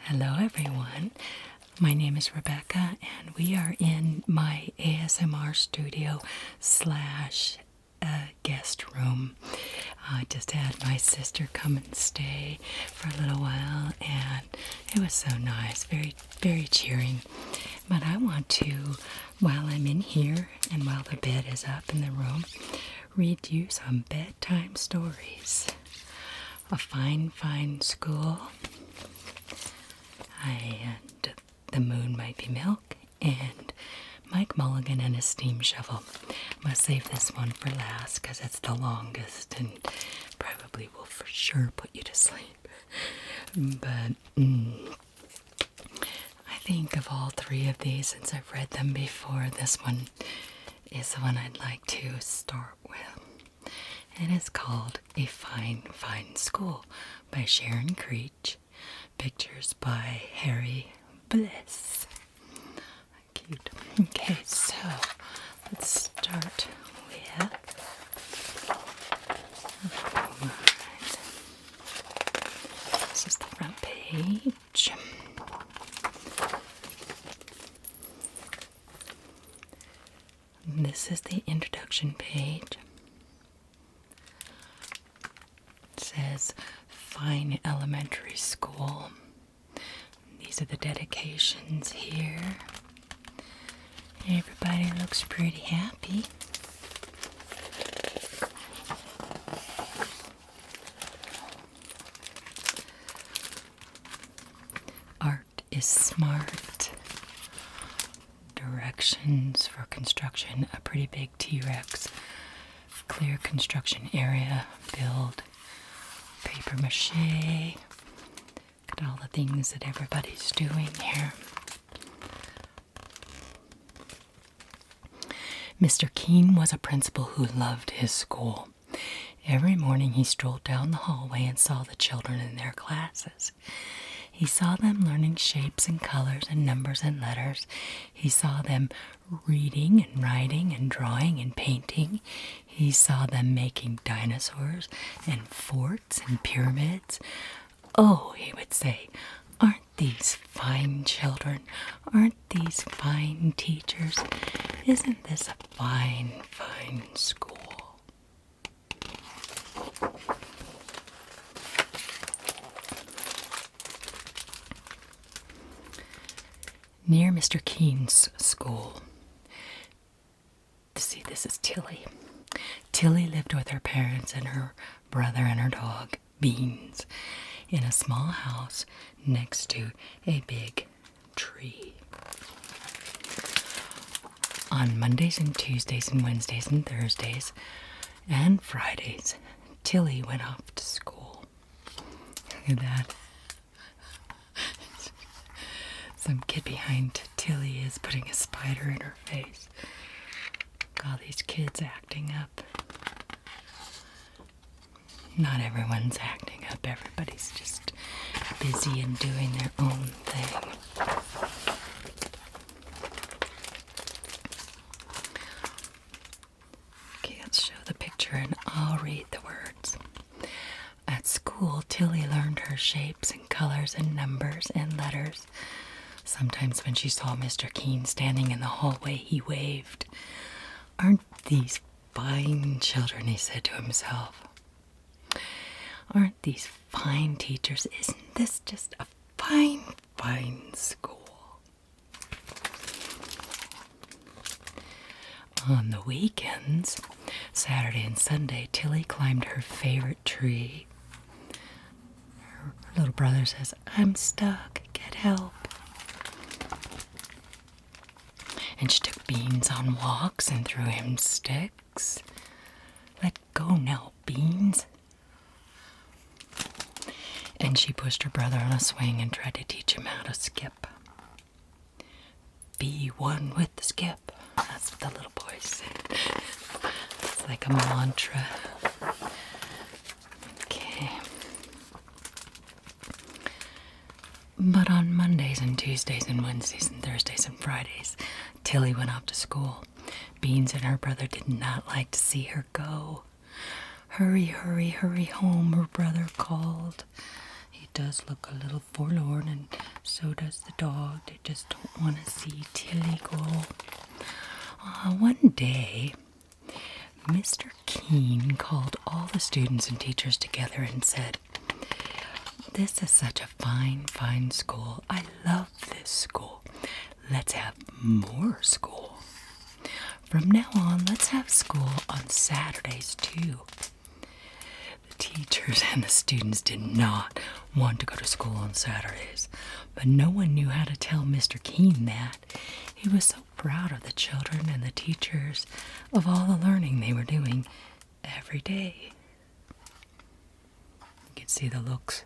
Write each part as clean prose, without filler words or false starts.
Hello everyone, my name is Rebecca and we are in my ASMR studio slash guest room. I just had my sister come and stay for a little while and it was so nice, very, very cheering. But I want to, while I'm in here and while the bed is up in the room, read you some bedtime stories. A fine, fine school. And the moon might be milk, and Mike Mulligan and his steam shovel. I'm going to save this one for last because it's the longest and probably will for sure put you to sleep. But I think of all three of these, since I've read them before, this one is the one I'd like to start with. It is called A Fine, Fine School by Sharon Creech. Pictures by Harry Bliss. Cute. Okay, so let's start with. Alright. This is the front page. And this is the introduction page. It says Fine Elementary School. These are the dedications here. Everybody looks pretty happy. Art is smart. Directions for construction. A pretty big T-Rex. Clear construction area. Build. Paper mache. Look at all the things that everybody's doing here. Mr. Keene was a principal who loved his school. Every morning he strolled down the hallway and saw the children in their classes. He saw them learning shapes and colors and numbers and letters. He saw them reading and writing and drawing and painting. He saw them making dinosaurs and forts and pyramids. Oh, he would say, aren't these fine children? Aren't these fine teachers? Isn't this a fine, fine school? Near Mr. Keene's school. See, this is Tilly. Tilly lived with her parents and her brother and her dog, Beans, in a small house next to a big tree. On Mondays and Tuesdays and Wednesdays and Thursdays and Fridays, Tilly went off to school. Look at that. Some kid behind Tilly is putting a spider in her face. Look at all these kids acting up. Not everyone's acting up. Everybody's just busy and doing their own thing. Okay, let's show the picture and I'll read the words. At school, Tilly learned her shapes and colors and numbers and letters. Sometimes when she saw Mr. Keene standing in the hallway, he waved. Aren't these fine children, he said to himself. Aren't these fine teachers? Isn't this just a fine, fine school? On the weekends, Saturday and Sunday, Tilly climbed her favorite tree. Her little brother says, I'm stuck, get help. And she took Beans on walks and threw him sticks. Let go now, Beans. And she pushed her brother on a swing and tried to teach him how to skip. Be one with the skip. That's what the little boy said. It's like a mantra. Okay. But on Mondays and Tuesdays and Wednesdays and Thursdays and Fridays, Tilly went off to school. Beans and her brother did not like to see her go. Hurry, hurry, hurry home, her brother called. He Tilly does look a little forlorn, and so does the dog. They just don't want to see Tilly go. One day, Mr. Keene called all the students and teachers together and said, "This is such a fine, fine school. I love this school. Let's have more school. From now on, let's have school on Saturdays too." The teachers and the students did not want to go to school on Saturdays, but no one knew how to tell Mr. Keene that. He was so proud of the children and the teachers, of all the learning they were doing every day. You can see the looks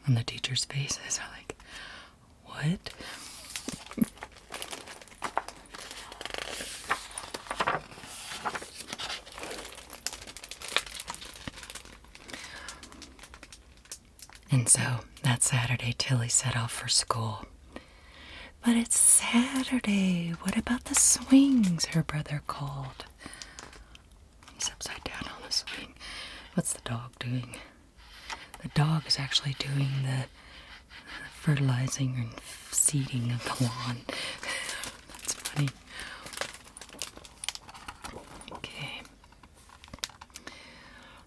on the teachers' faces. Are like, what? And so that Saturday, Tilly set off for school. "But it's Saturday. What about the swings?" her brother called. He's upside down on the swing. What's the dog doing? The dog is actually doing the fertilizing and seeding of the lawn. That's funny. Okay.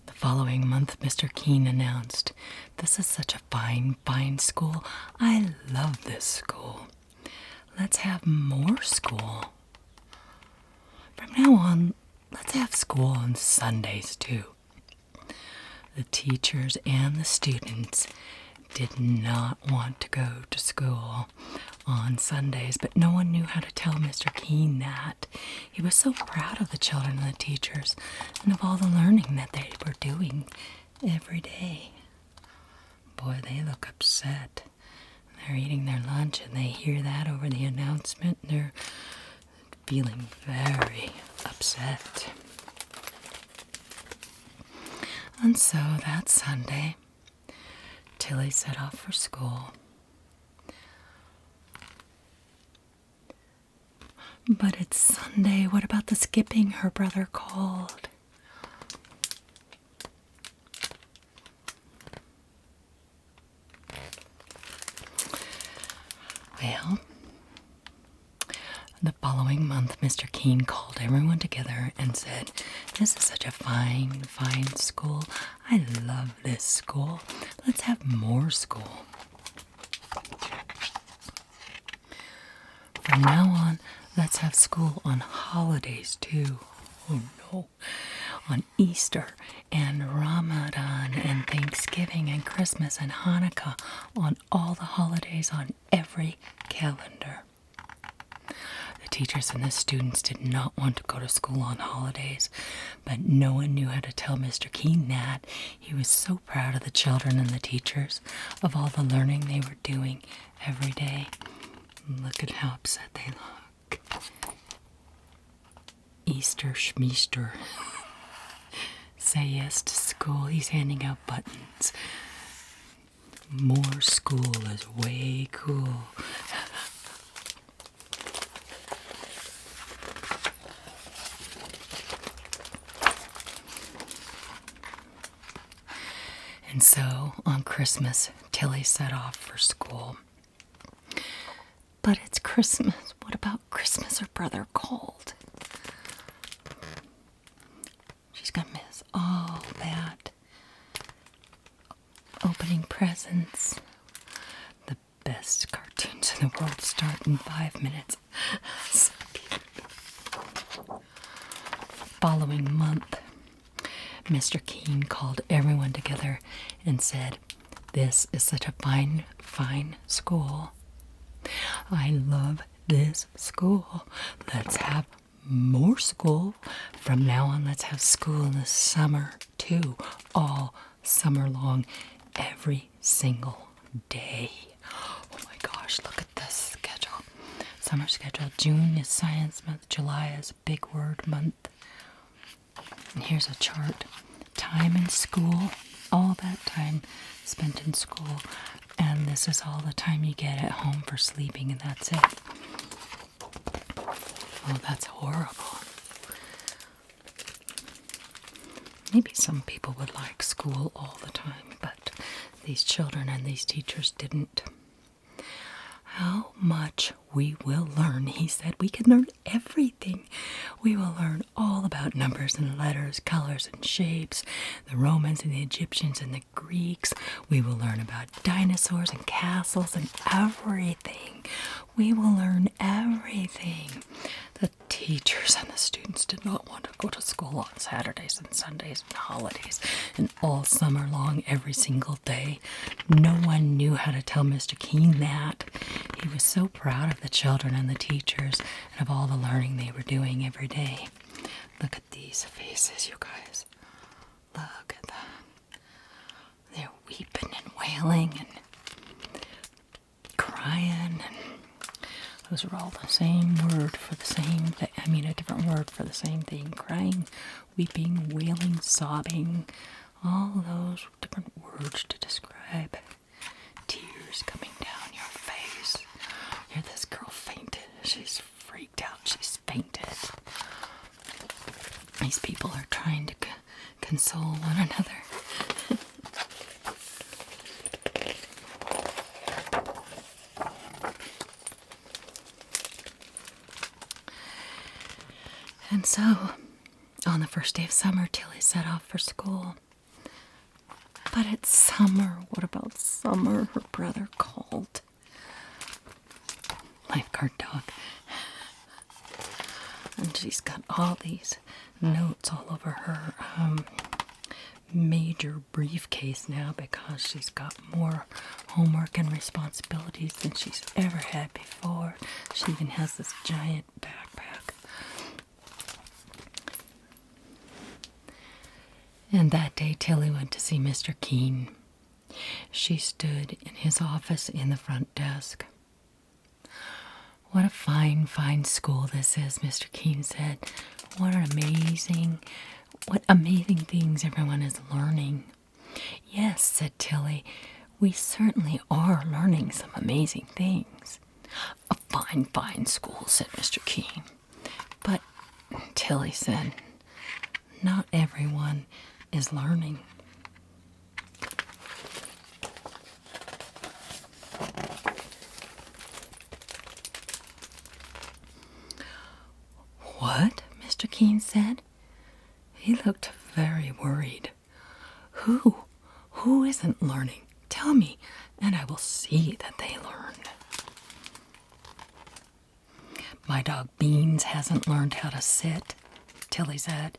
The following month, Mr. Keene announced, "This is such a fine, fine school. I love this school. Let's have more school. From now on, let's have school on Sundays too." The teachers and the students did not want to go to school on Sundays, but no one knew how to tell Mr. Keene that. He was so proud of the children and the teachers and of all the learning that they were doing every day. Boy, they look upset. They're eating their lunch and they hear that over the announcement. They're feeling very upset. And so that Sunday, Tilly set off for school. "But it's Sunday. What about the skipping?" her brother called. Well, the following month, Mr. Keene called everyone together and said, "This is such a fine, fine school. I love this school. Let's have more school. From now on, let's have school on holidays too." Oh no. "On Easter and Ramadan and Thanksgiving and Christmas and Hanukkah, on all the holidays on every calendar." The teachers and the students did not want to go to school on holidays, but no one knew how to tell Mr. Keene that. He was so proud of the children and the teachers, of all the learning they were doing every day. Look at how upset they look. Easter schmeester. Say yes to school. He's handing out buttons. More school is way cool. And so on Christmas, Tilly set off for school. "But it's Christmas. What about Christmas?" her brother called. She's going to miss all that. Opening presents. The best cartoons in the world start in 5 minutes. So cute. Following month, Mr. Keene called everyone together and said, "This is such a fine, fine school. I love this school. Let's have more school. From now on, let's have school in the summer too, all summer long, every single day." Oh my gosh, look at this schedule. Summer schedule. June is science month. July is big word month. And here's a chart. Time in school, all that time spent in school. And this is all the time you get at home for sleeping, and that's it. Oh, that's horrible. Maybe some people would like school all the time, but these children and these teachers didn't. How much we will learn, he said. We can learn everything. We will learn all about numbers and letters, colors and shapes, the Romans and the Egyptians and the Greeks. We will learn about dinosaurs and castles and everything. We will learn everything. The teachers and the students did not want to go to school on Saturdays and Sundays and holidays and all summer long, every single day. No one knew how to tell Mr. Keene that. He was so proud of the children and the teachers and of all the learning they were doing every day. Look at these faces, you guys. Look at that. They're weeping and wailing and crying, and those are all the same word for the same thing. I mean, a different word for the same thing. Crying, weeping, wailing, sobbing. All those different words to describe tears coming down your face. Here, this girl fainted. She's freaked out. She's fainted. These people are trying to console one another. And so, on the first day of summer, Tilly set off for school. But it's summer. What about summer? Her brother called. Lifeguard dog. And she's got all these notes all over her major briefcase now because she's got more homework and responsibilities than she's ever had before. She even has this giant backpack. And that day, Tilly went to see Mr. Keene. She stood in his office in the front desk. What a fine, fine school this is, Mr. Keene said. What amazing things everyone is learning. Yes, said Tilly, we certainly are learning some amazing things. A fine, fine school, said Mr. Keene. But, Tilly said, not everyone is learning. What? Mr. Keene said. He looked very worried. Who isn't learning? Tell me, and I will see that they learn. My dog Beans hasn't learned how to sit, Tilly said,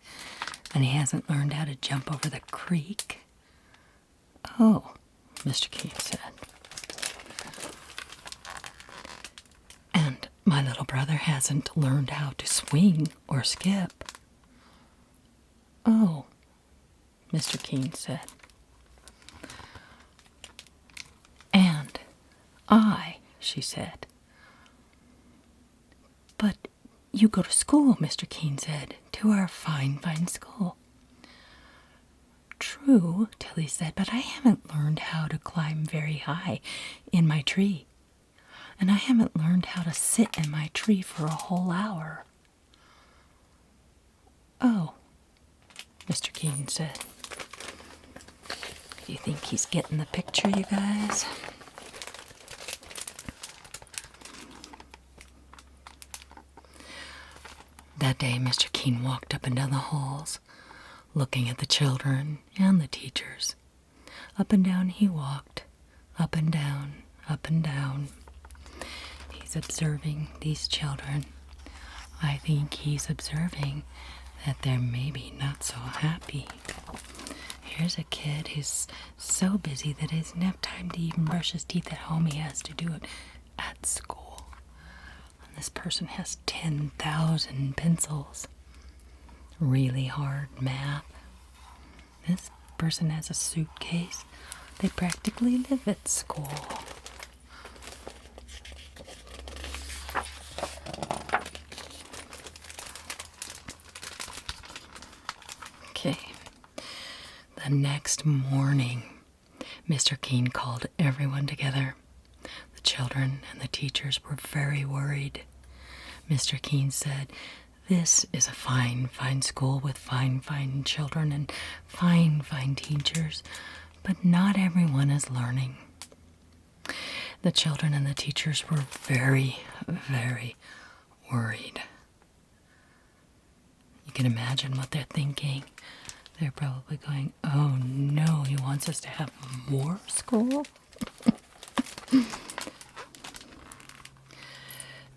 and he hasn't learned how to jump over the creek. Oh, Mr. Keene said. And my little brother hasn't learned how to swing or skip. Oh, Mr. Keene said. And she said. But you go to school, Mr. Keene said, to our fine, fine school. True, Tilly said, but I haven't learned how to climb very high in my tree. And I haven't learned how to sit in my tree for a whole hour. Oh, Mr. Keene said. Do you think he's getting the picture, you guys? That day, Mr. Keene walked up and down the halls, looking at the children and the teachers. Up and down he walked, up and down, up and down. He's observing these children. I think he's observing that they're maybe not so happy. Here's a kid who's so busy that he doesn't have time to even brush his teeth at home. He has to do it at school. And this person has 10,000 pencils. Really hard math. This person has a suitcase. They practically live at school. Okay. The next morning, Mr. Keene called everyone together. The children and the teachers were very worried. Mr. Keene said, "This is a fine, fine school with fine, fine children and fine, fine teachers. But not everyone is learning. The children and the teachers were very, very worried. You can imagine what they're thinking. They're probably going, oh no, he wants us to have more school?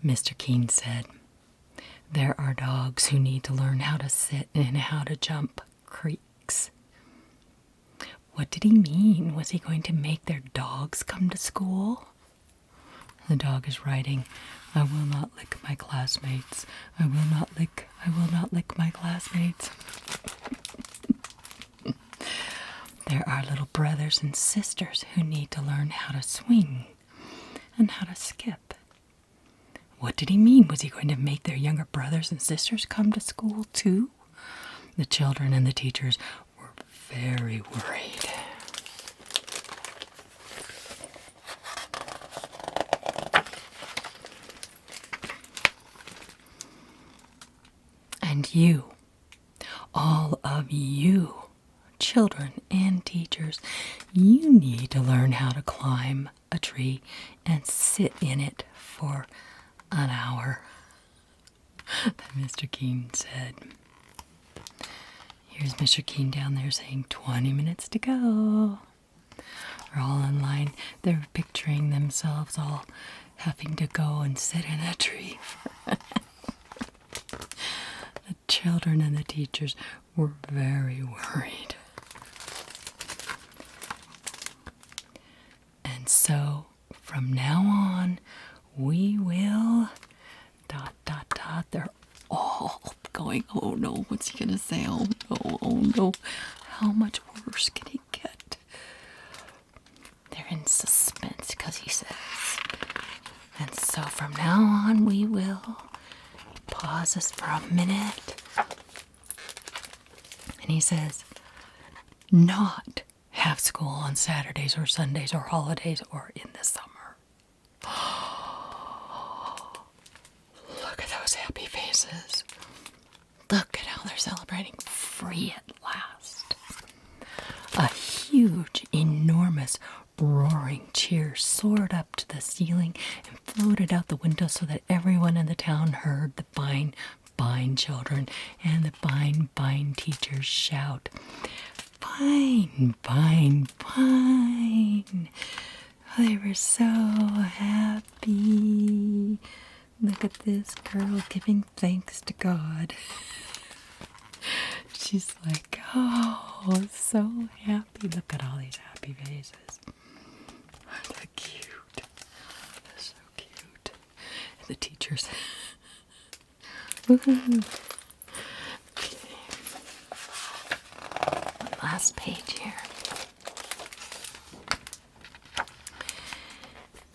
Mr. Keene said, there are dogs who need to learn how to sit and how to jump creeks. What did he mean? Was he going to make their dogs come to school? The dog is writing, I will not lick my classmates. I will not lick my classmates. There are little brothers and sisters who need to learn how to swing and how to skip. What did he mean? Was he going to make their younger brothers and sisters come to school too? The children and the teachers were very worried. And you, all of you, children and teachers, you need to learn how to climb a tree and sit in it for an hour, Mr. Keene said. Here's Mr. Keene down there saying 20 minutes to go. They're all in line. They're picturing themselves all having to go and sit in a tree. The children and the teachers were very worried. And so, from now on, we will... ... They're all going, oh no, what's he going to say? Oh no, how much worse can he get? They're in suspense because he says. And so from now on, we will pause this for a minute. And he says, not have school on Saturdays or Sundays or holidays or in the summer. Look at those happy faces. Look at how they're celebrating free at last. A huge, enormous, roaring cheer soared up to the ceiling and floated out the window so that everyone in the town heard the fine, fine children and the fine, fine teachers shout, fine, fine, fine. They were so happy. Look at this girl giving thanks to God. She's like, oh, so happy. Look at all these happy faces. They're cute. They're so cute. And the teachers. Woohoo. Okay. Last page here.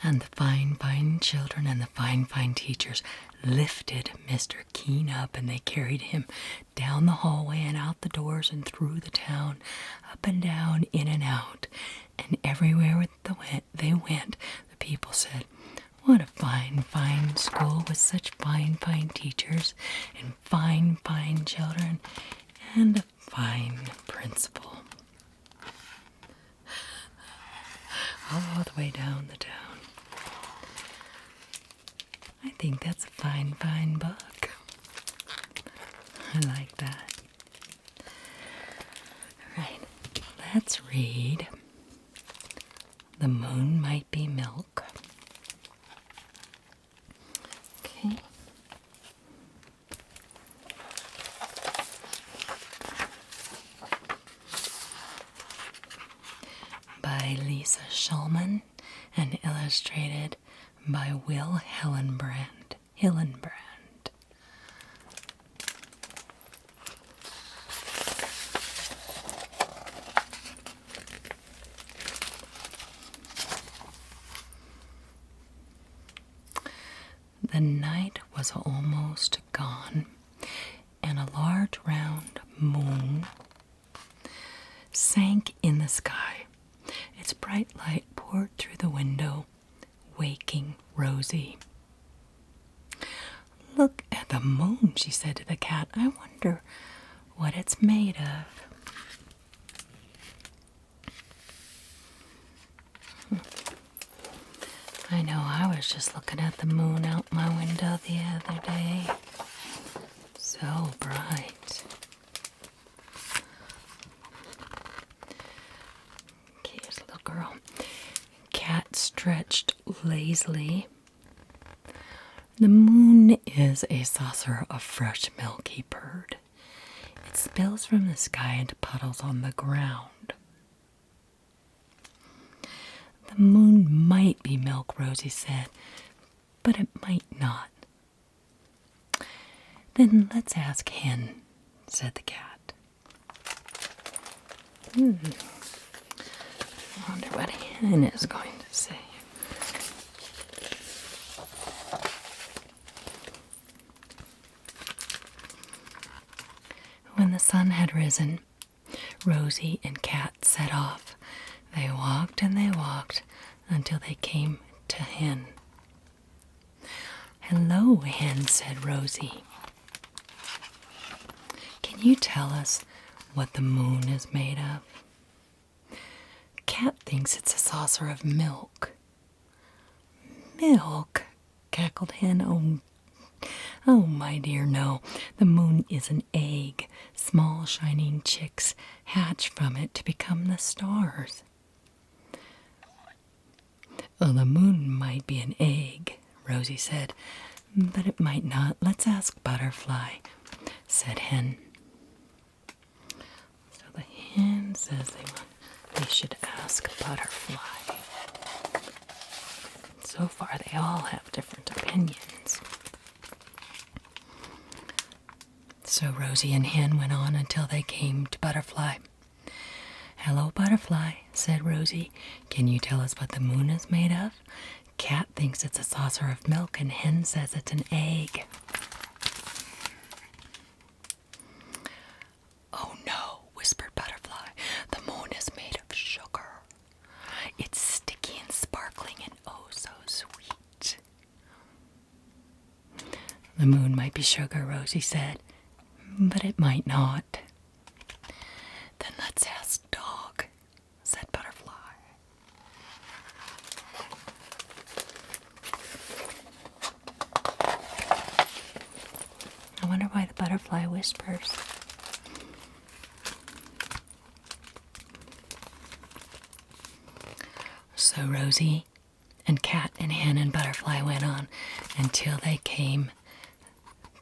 And the fine, fine children and the fine, fine teachers lifted Mr. Keene up, and they carried him down the hallway and out the doors and through the town, up and down, in and out. And everywhere they went, the people said, what a fine, fine school with such fine, fine teachers and fine, fine children and a fine principal. All the way down the town. I think that's a fine, fine book. I like that. All right, let's read The Moon Might Be Milk. Okay. By Lisa Shulman and illustrated by Will Hillenbrand. The night was almost gone, and a large round moon sank in the sky. Its bright light poured through the window, waking Rosie. Look at the moon, she said to the cat. I wonder what it's made of. I know, I was just looking at the moon out my window the other day. So bright. Okay, here's a little girl. Cat stretched lazily. The moon is a saucer of fresh milk, he purred. It spills from the sky into puddles on the ground. The moon might be milk, Rosie said, but it might not. Then let's ask Hen, said the cat. I wonder what Hen is going to say. When the sun had risen, Rosie and Cat set off. They walked and they walked until they came to Hen. Hello, Hen, said Rosie. Can you tell us what the moon is made of? Cat thinks it's a saucer of milk. Milk? Cackled Hen. Oh, my dear, no. The moon is an egg. Small, shining chicks hatch from it to become the stars. Well, the moon might be an egg, Rosie said, but it might not. Let's ask Butterfly, said Hen. So the Hen says they should ask Butterfly. So far, they all have different opinions. So Rosie and Hen went on until they came to Butterfly. Hello, Butterfly, said Rosie. Can you tell us what the moon is made of? Cat thinks it's a saucer of milk and Hen says it's an egg. Oh no, whispered Butterfly. The moon is made of sugar. It's sticky and sparkling and oh so sweet. The moon might be sugar, Rosie said, but it might not. Then let's ask Dog, said Butterfly. I wonder why the butterfly whispers. So Rosie and Cat and Hen and Butterfly went on until they came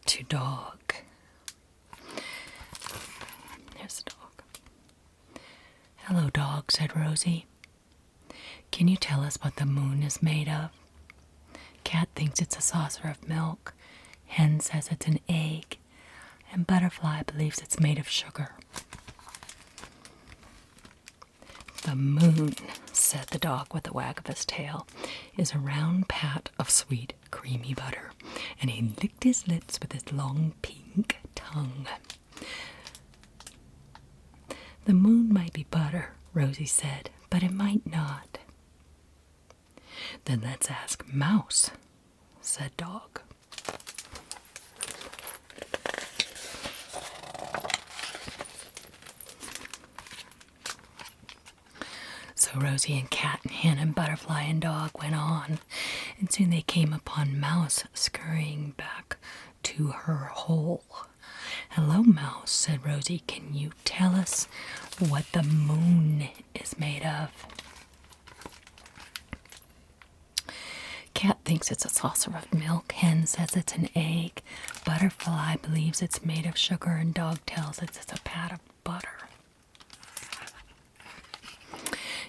to Dog. There's the dog. Hello, Dog, said Rosie. Can you tell us what the moon is made of? Cat thinks it's a saucer of milk. Hen says it's an egg. And Butterfly believes it's made of sugar. The moon, said the dog with a wag of his tail, is a round pat of sweet, creamy butter. And he licked his lips with his long pink tongue. The moon might be butter, Rosie said, but it might not. Then let's ask Mouse, said Dog. So Rosie and Cat and Hen and Butterfly and Dog went on, and soon they came upon Mouse scurrying back to her hole. Hello, Mouse, said Rosie. Can you tell us what the moon is made of? Cat thinks it's a saucer of milk. Hen says it's an egg. Butterfly believes it's made of sugar, and Dog tells us it's a pat of butter.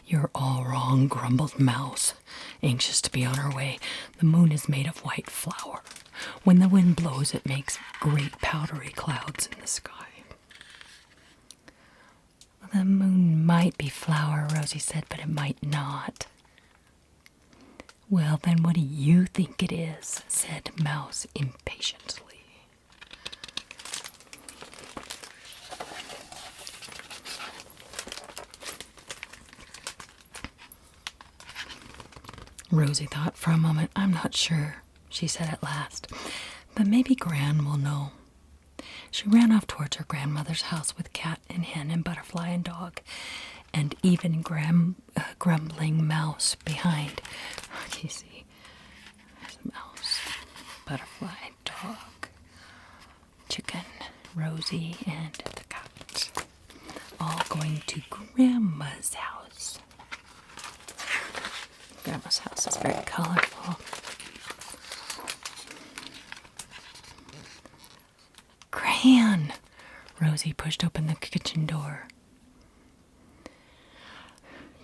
You're all wrong, grumbled Mouse, anxious to be on her way. The moon is made of white flour. When the wind blows, it makes great powdery clouds in the sky. The moon might be flour, Rosie said, but it might not. Well, then what do you think it is? Said Mouse impatiently. Rosie thought for a moment. I'm not sure, she said at last, but maybe Gran will know. She ran off towards her grandmother's house with Cat and Hen and Butterfly and Dog, and even grumbling mouse behind. You see, there's a mouse, butterfly, dog, chicken, Rosie, and the cat. All going to Grandma's house. Grandma's house is very colorful. Gran! Rosie pushed open the kitchen door.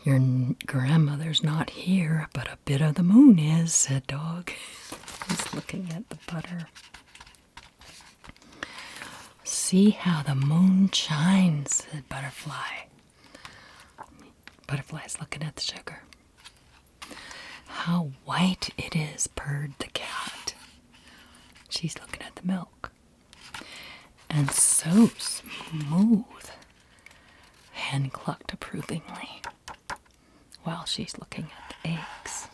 Your grandmother's not here, but a bit of the moon is, said Dog. He's looking at the butter. See how the moon shines, said Butterfly. Butterfly's looking at the sugar. How white it is, purred the cat. She's looking at the milk. And so smooth, Hen clucked approvingly while she's looking at the eggs.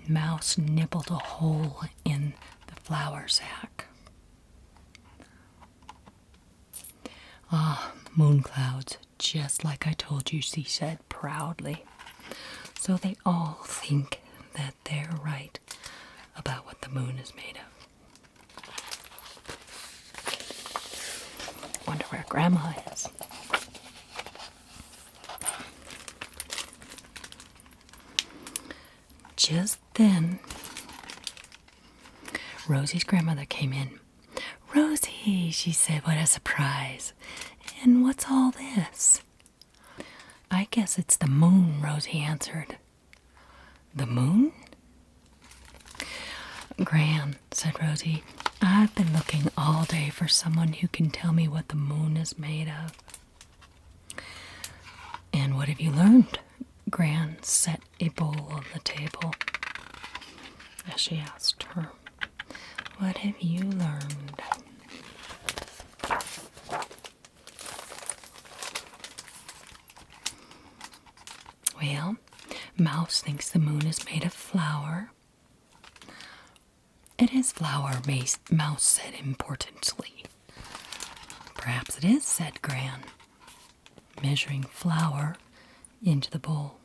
Mouse nibbled a hole in the flour sack. Ah, moon clouds, just like I told you, she said proudly. So they all think that they're right about what the moon is made of. Wonder where Grandma is. Just then, Rosie's grandmother came in. Rosie, she said, what a surprise. And what's all this? I guess it's the moon, Rosie answered. The moon? Gran, said Rosie, I've been looking all day for someone who can tell me what the moon is made of. And what have you learned? Gran set a bowl on the table as she asked her, what have you learned? Well, Mouse thinks the moon is made of flour. It is flour, Mouse said importantly. Perhaps it is, said Gran, measuring flour into the bowl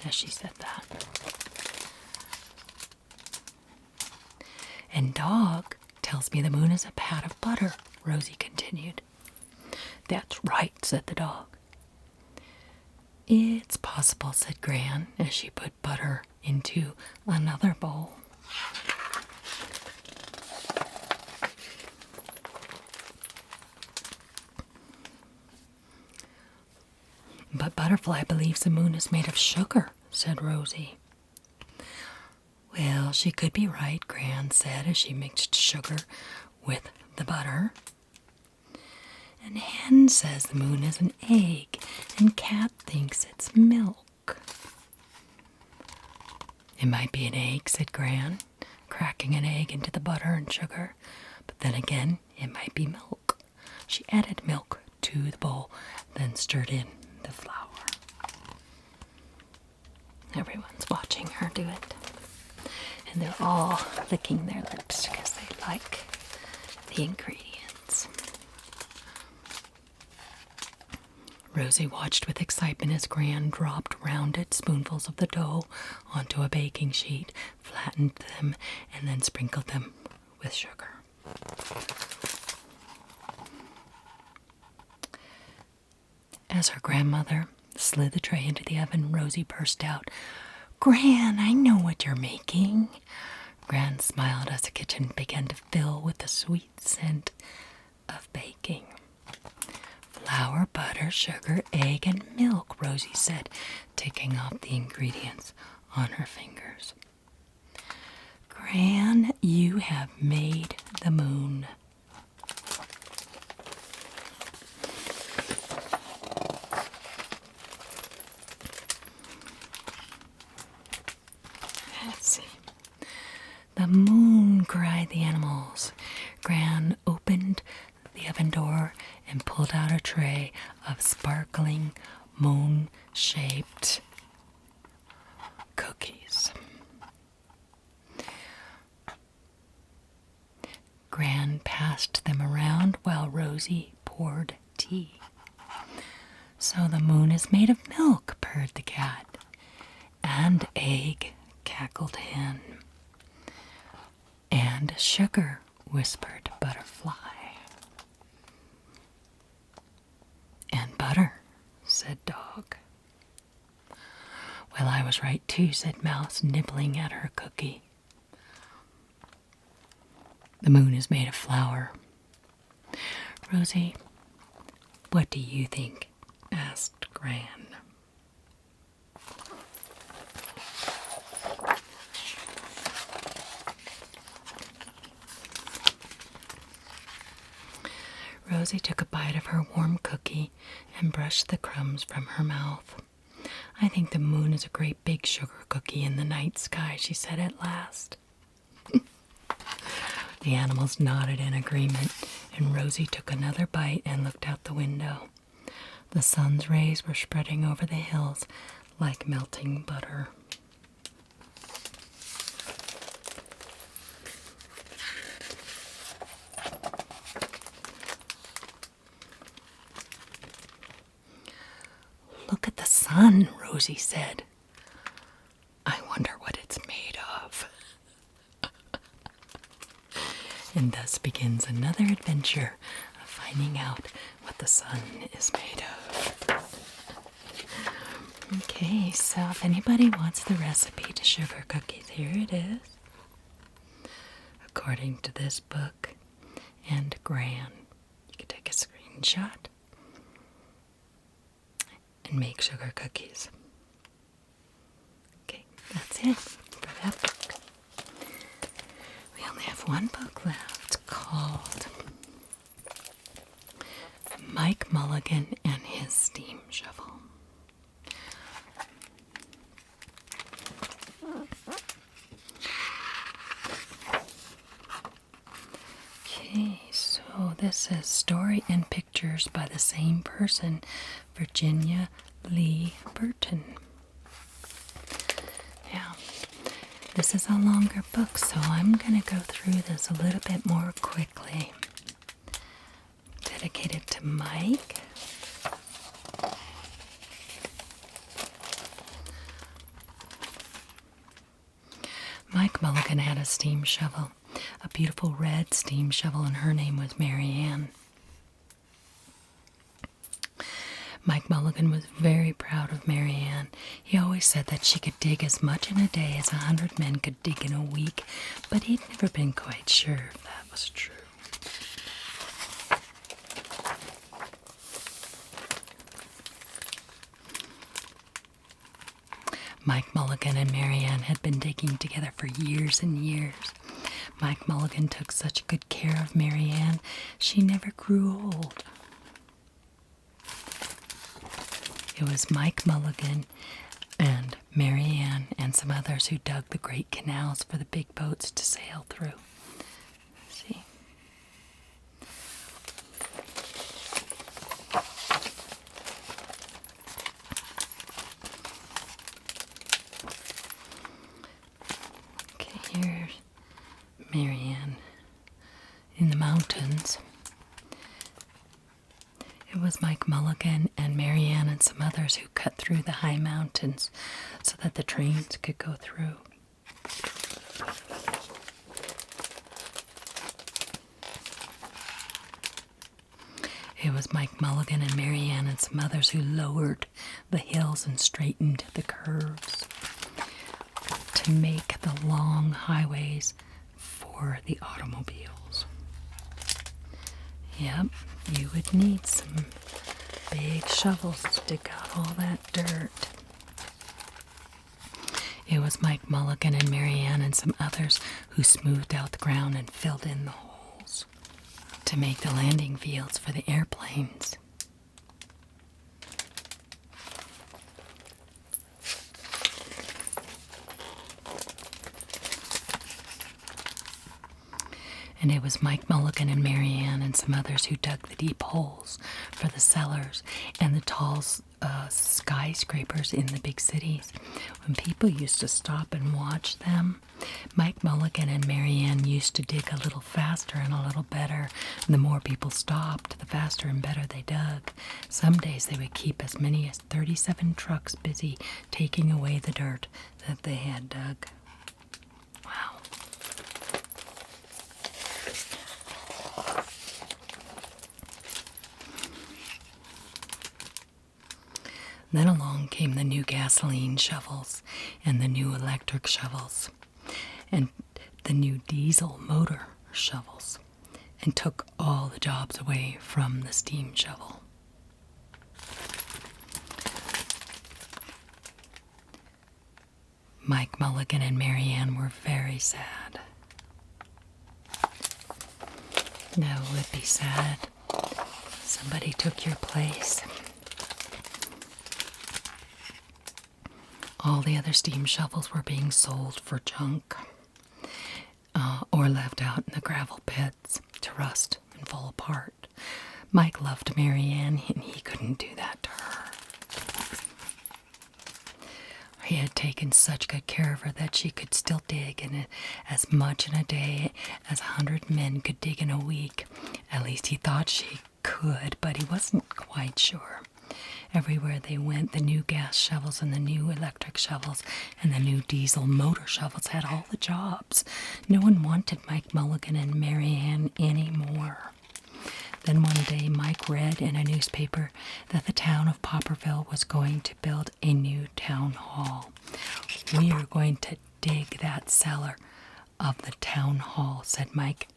as she said that. And Dog tells me the moon is a pat of butter, Rosie continued. That's right, said the dog. It's possible, said Gran, as she put butter into another bowl. But Butterfly believes the moon is made of sugar, said Rosie. Well, she could be right, Gran said as she mixed sugar with the butter. And Hen says the moon is an egg, and Cat thinks it's milk. It might be an egg, said Gran, cracking an egg into the butter and sugar. But then again, it might be milk. She added milk to the bowl, then stirred in the flour. Everyone's watching her do it. And they're all licking their lips because they like the ingredients. Rosie watched with excitement as Gran dropped rounded spoonfuls of the dough onto a baking sheet, flattened them, and then sprinkled them with sugar. As her grandmother slid the tray into the oven, Rosie burst out, Gran, I know what you're making. Gran smiled as the kitchen began to fill with the sweet scent of baking. Flour, butter, sugar, egg, and milk, Rosie said, ticking off the ingredients on her fingers. Gran, you have made the moon. Let's see. The moon, cried the animals. Gran opened the oven door and pulled out a tray of sparkling moon-shaped cookies. Gran passed them around while Rosie poured tea. So the moon is made of milk, purred the cat. And egg, cackled hen. And sugar, whispered Butterfly. And butter, said Dog. Well, I was right too, said Mouse, nibbling at her cookie. The moon is made of flour. Rosie, what do you think? Asked Gran. Rosie took a bite of her warm cookie and brushed the crumbs from her mouth. I think the moon is a great big sugar cookie in the night sky, she said at last. The animals nodded in agreement, and Rosie took another bite and looked out the window. The sun's rays were spreading over the hills like melting butter. Look at the sun, Rosie said. I wonder what it's made of. And thus begins another adventure of finding out what the sun is made of. Okay, so if anybody wants the recipe to sugar cookies, here it is. According to this book and Gran, you can take a screenshot and make sugar cookies. Okay, that's it for that book. We only have one book left called Mike Mulligan and His Steam Shovel. Okay, so this is Story and Pictures by the same person, Virginia Lee Burton. Now, this is a longer book, so I'm going to go through this a little bit more quickly. Dedicated to Mike. Mike Mulligan had a steam shovel, a beautiful red steam shovel, and her name was Mary Ann. Mike Mulligan was very proud of Mary Ann. He always said that she could dig as much in a day as 100 men could dig in a week, but he'd never been quite sure if that was true. Mike Mulligan and Mary Ann had been digging together for years and years. Mike Mulligan took such good care of Mary Ann, she never grew old. It was Mike Mulligan and Mary Ann and some others who dug the great canals for the big boats to sail through. See? Okay, here's Mary Ann in the mountains. It was Mike Mulligan and Mary Ann and some others who cut through the high mountains so that the trains could go through. It was Mike Mulligan and Mary Ann and some others who lowered the hills and straightened the curves to make the long highways for the automobiles. Yep, you would need some big shovels to dig out all that dirt. It was Mike Mulligan and Mary Ann and some others who smoothed out the ground and filled in the holes to make the landing fields for the airplanes. And it was Mike Mulligan and Mary Ann and some others who dug the deep holes for the cellars and the tall skyscrapers in the big cities. When people used to stop and watch them, Mike Mulligan and Mary Ann used to dig a little faster and a little better. And the more people stopped, the faster and better they dug. Some days they would keep as many as 37 trucks busy taking away the dirt that they had dug. Wow. Then along came the new gasoline shovels and the new electric shovels and the new diesel motor shovels, and took all the jobs away from the steam shovel. Mike Mulligan and Mary Ann were very sad. Now it would be sad. Somebody took your place. All the other steam shovels were being sold for junk, or left out in the gravel pits to rust and fall apart. Mike loved Mary Ann, and he couldn't do that to her. He had taken such good care of her that she could still dig in as much in a day as 100 men could dig in a week. At least he thought she could, but he wasn't quite sure. Everywhere they went, the new gas shovels and the new electric shovels and the new diesel motor shovels had all the jobs. No one wanted Mike Mulligan and Mary Ann anymore. Then one day, Mike read in a newspaper that the town of Popperville was going to build a new town hall. "We are going to dig that cellar of the town hall," said Mike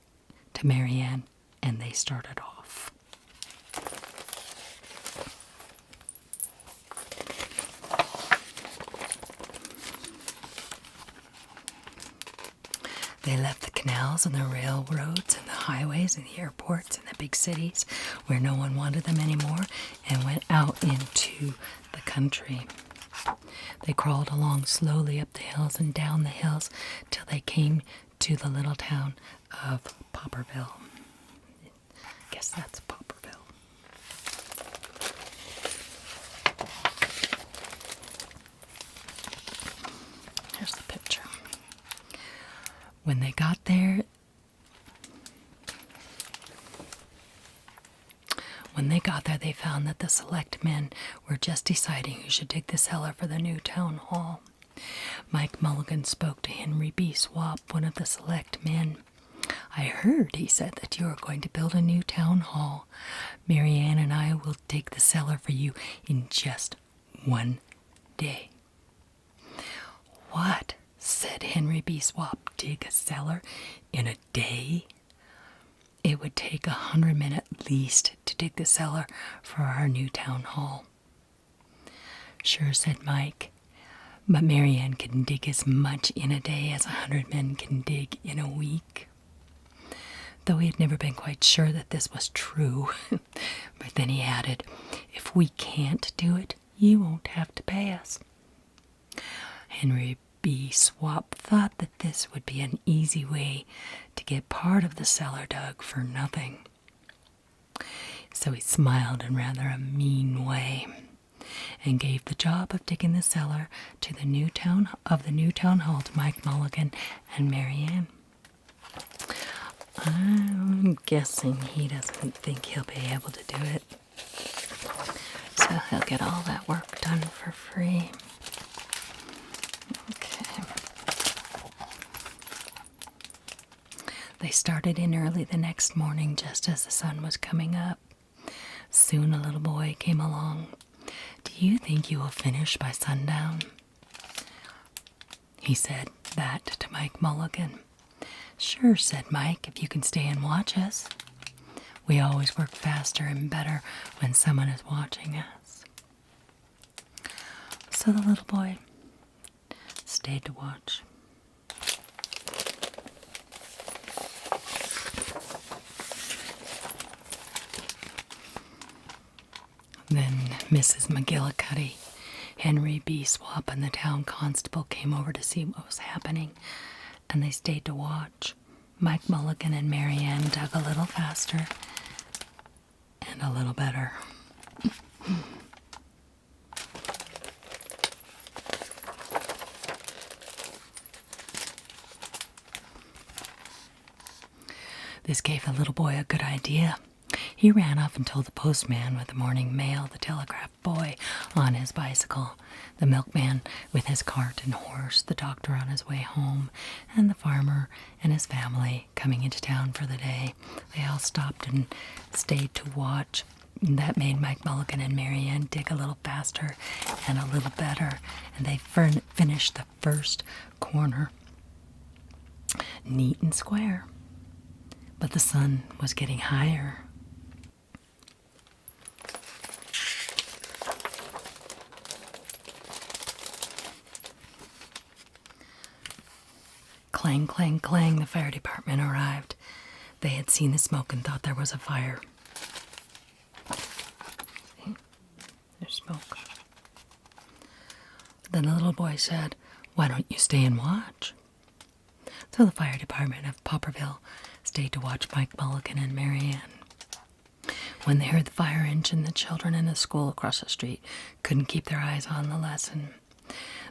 to Mary Ann, and they started off. They left the canals and the railroads and the highways and the airports and the big cities where no one wanted them anymore and went out into the country. They crawled along slowly up the hills and down the hills till they came to the little town of Popperville. I guess that's Popperville. Here's the picture. When they got there, they found that the selectmen were just deciding who should dig the cellar for the new town hall. Mike Mulligan spoke to Henry B. Swap, one of the selectmen. "I heard," he said, "that you are going to build a new town hall. Mary Ann and I will dig the cellar for you in just one day." "What?" said Henry B. Swap. "Dig a cellar in a day?" "It would take 100 men at least to dig the cellar for our new town hall." "Sure," said Mike, "but Mary Ann can dig as much in a day as 100 men can dig in a week." Though he had never been quite sure that this was true. But then he added, "If we can't do it, you won't have to pay us." Henry B. Swap thought that this would be an easy way to get part of the cellar dug for nothing. So he smiled in rather a mean way and gave the job of digging the cellar to the new town hall to Mike Mulligan and Mary Ann. I'm guessing he doesn't think he'll be able to do it, so he'll get all that work done for free. Okay. They started in early the next morning, just as the sun was coming up. Soon a little boy came along. "Do you think you will finish by sundown?" He said that to Mike Mulligan. "Sure," said Mike, "if you can stay and watch us. We always work faster and better when someone is watching us." So the little boy stayed to watch. Then Mrs. McGillicuddy, Henry B. Swap, and the town constable came over to see what was happening, and they stayed to watch. Mike Mulligan and Mary Ann dug a little faster and a little better. This gave the little boy a good idea. He ran off and told the postman with the morning mail, the telegraph boy on his bicycle, the milkman with his cart and horse, the doctor on his way home, and the farmer and his family coming into town for the day. They all stopped and stayed to watch. That made Mike Mulligan and Mary Ann dig a little faster and a little better, and they finished the first corner neat and square. But the sun was getting higher. Clang, clang, clang, the fire department arrived. They had seen the smoke and thought there was a fire. See? There's smoke. Then the little boy said, "Why don't you stay and watch?" So the fire department of Popperville stayed to watch Mike Mulligan and Mary Ann. When they heard the fire engine, the children in the school across the street couldn't keep their eyes on the lesson.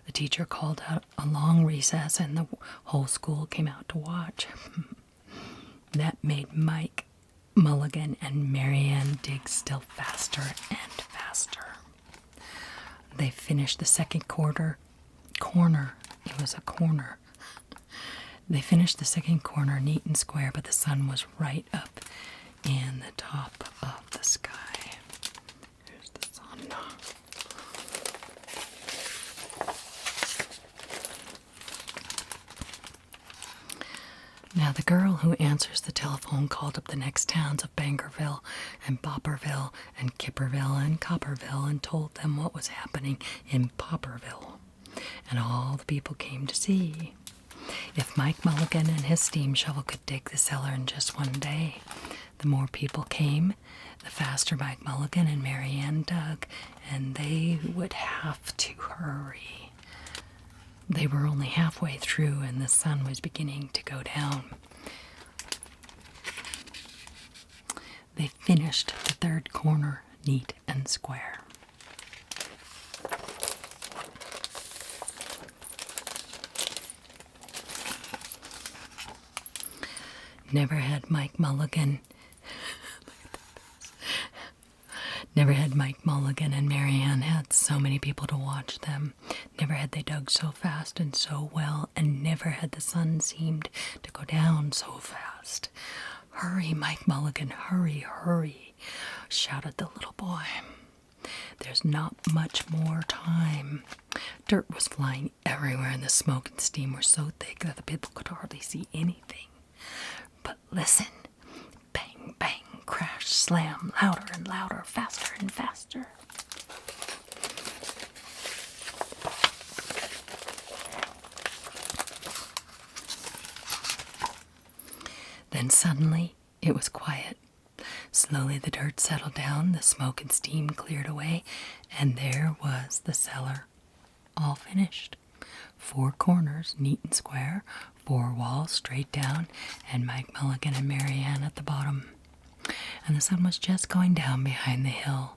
The teacher called out a long recess, and the whole school came out to watch. That made Mike Mulligan and Mary Ann dig still faster and faster. They finished the second corner. It was a corner. They finished the second corner neat and square, but the sun was right up in the top of the sky. Here's the sun. Now the girl who answers the telephone called up the next towns of Bangerville and Bopperville and Kipperville and Copperville and told them what was happening in Popperville. And all the people came to see. If Mike Mulligan and his steam shovel could dig the cellar in just one day, the more people came, the faster Mike Mulligan and Mary Ann dug, and they would have to hurry. They were only halfway through, and the sun was beginning to go down. They finished the third corner neat and square. Never had Mike Mulligan and Mary Ann had so many people to watch them. Never had they dug so fast and so well, and never had the sun seemed to go down so fast. "Hurry, Mike Mulligan, hurry, hurry," shouted the little boy. "There's not much more time." Dirt was flying everywhere, and the smoke and steam were so thick that the people could hardly see anything. But listen, bang, bang, crash, slam, louder and louder, faster and faster. Then suddenly it was quiet. Slowly the dirt settled down, the smoke and steam cleared away, and there was the cellar, all finished. 4 corners, neat and square, 4 walls straight down, and Mike Mulligan and Mary Ann at the bottom. And the sun was just going down behind the hill.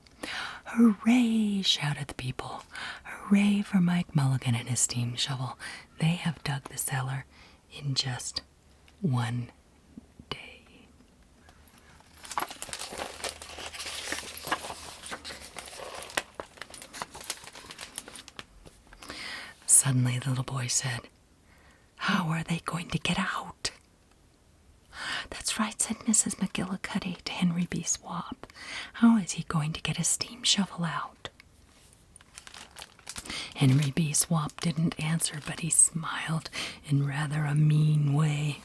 "Hooray!" shouted the people. "Hooray for Mike Mulligan and his steam shovel. They have dug the cellar in just one day." Suddenly the little boy said, "How are they going to get out?" "That's right," said Mrs. McGillicuddy to Henry B. Swap. "How is he going to get a steam shovel out?" Henry B. Swap didn't answer, but he smiled in rather a mean way.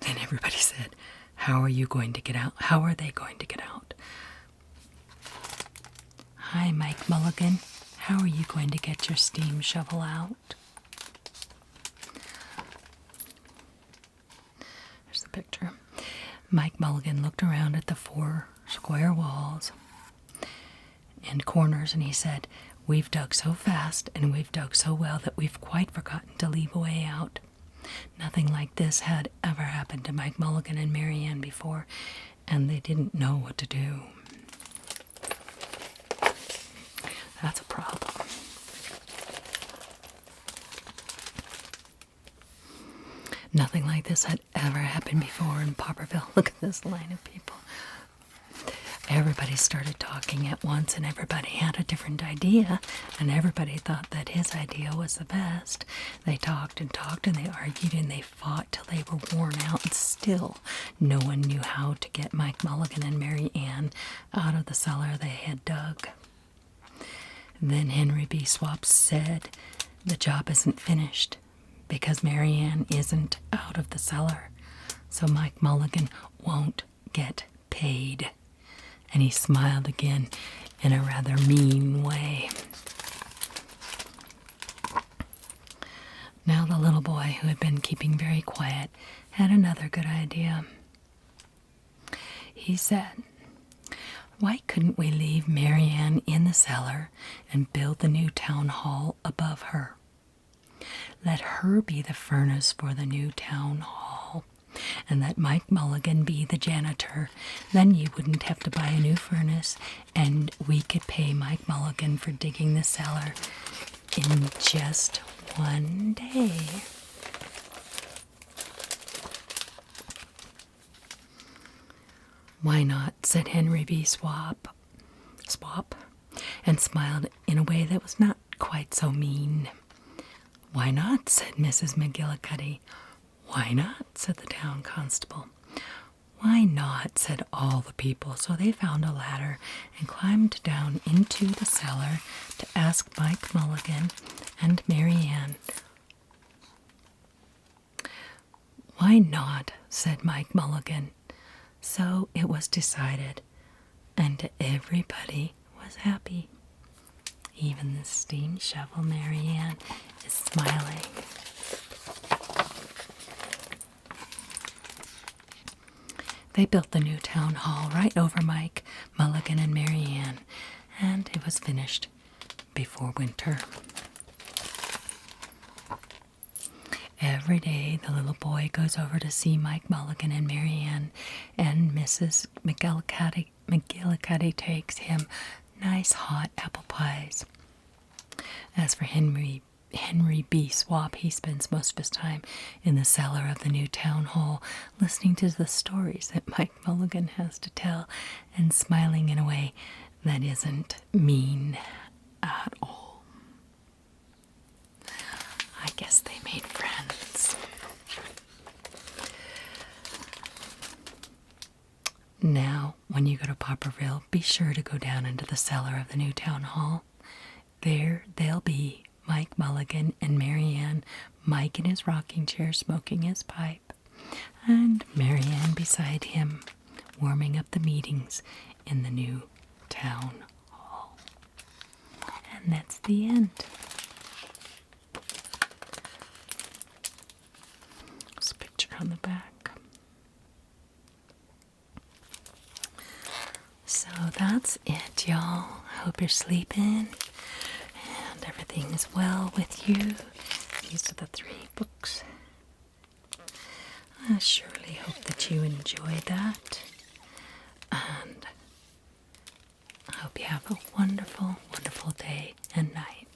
Then everybody said, "How are you going to get out? How are they going to get out?" "Hi, Mike Mulligan. How are you going to get your steam shovel out?" There's the picture. Mike Mulligan looked around at the 4 square walls and corners, and he said, "We've dug so fast and we've dug so well that we've quite forgotten to leave a way out. Nothing like this had ever happened to Mike Mulligan and Mary Ann before, and they didn't know what to do. That's a problem. Nothing like this had ever happened before in Popperville. Look at this line of people. Everybody started talking at once, and everybody had a different idea, and everybody thought that his idea was the best. They talked and talked, and they argued, and they fought till they were worn out, and still no one knew how to get Mike Mulligan and Mary Ann out of the cellar they had dug. Then Henry B. Swap said, "The job isn't finished because Mary Ann isn't out of the cellar, so Mike Mulligan won't get paid." And he smiled again in a rather mean way. Now the little boy, who had been keeping very quiet, had another good idea. He said, "Why couldn't we leave Mary Ann in the cellar and build the new town hall above her? Let her be the furnace for the new town hall, and let Mike Mulligan be the janitor. Then you wouldn't have to buy a new furnace, and we could pay Mike Mulligan for digging the cellar in just one day." "Why not?" said Henry B. Swap, and smiled in a way that was not quite so mean. "Why not?" said Mrs. McGillicuddy. "Why not?" said the town constable. "Why not?" said all the people. So they found a ladder and climbed down into the cellar to ask Mike Mulligan and Mary Ann. "Why not?" said Mike Mulligan. So it was decided, and everybody was happy. Even the steam shovel Mary Ann is smiling. They built the new town hall right over Mike Mulligan and Mary Ann, and it was finished before winter. Every day the little boy goes over to see Mike Mulligan and Mary Ann, and Mrs. McGillicuddy takes him nice hot apple pies. As for Henry B. Swap, he spends most of his time in the cellar of the new town hall, listening to the stories that Mike Mulligan has to tell and smiling in a way that isn't mean at all. I guess they made friends. Now, when you go to Popperville, be sure to go down into the cellar of the new town hall. There they'll be, Mike Mulligan and Mary Ann, Mike in his rocking chair smoking his pipe, and Mary Ann beside him, warming up the meetings in the new town hall. And that's the end. There's a picture on the back. So that's it, y'all. Hope you're sleeping and everything is well with you. These are the 3 books. I surely hope that you enjoyed that. And I hope you have a wonderful, wonderful day and night.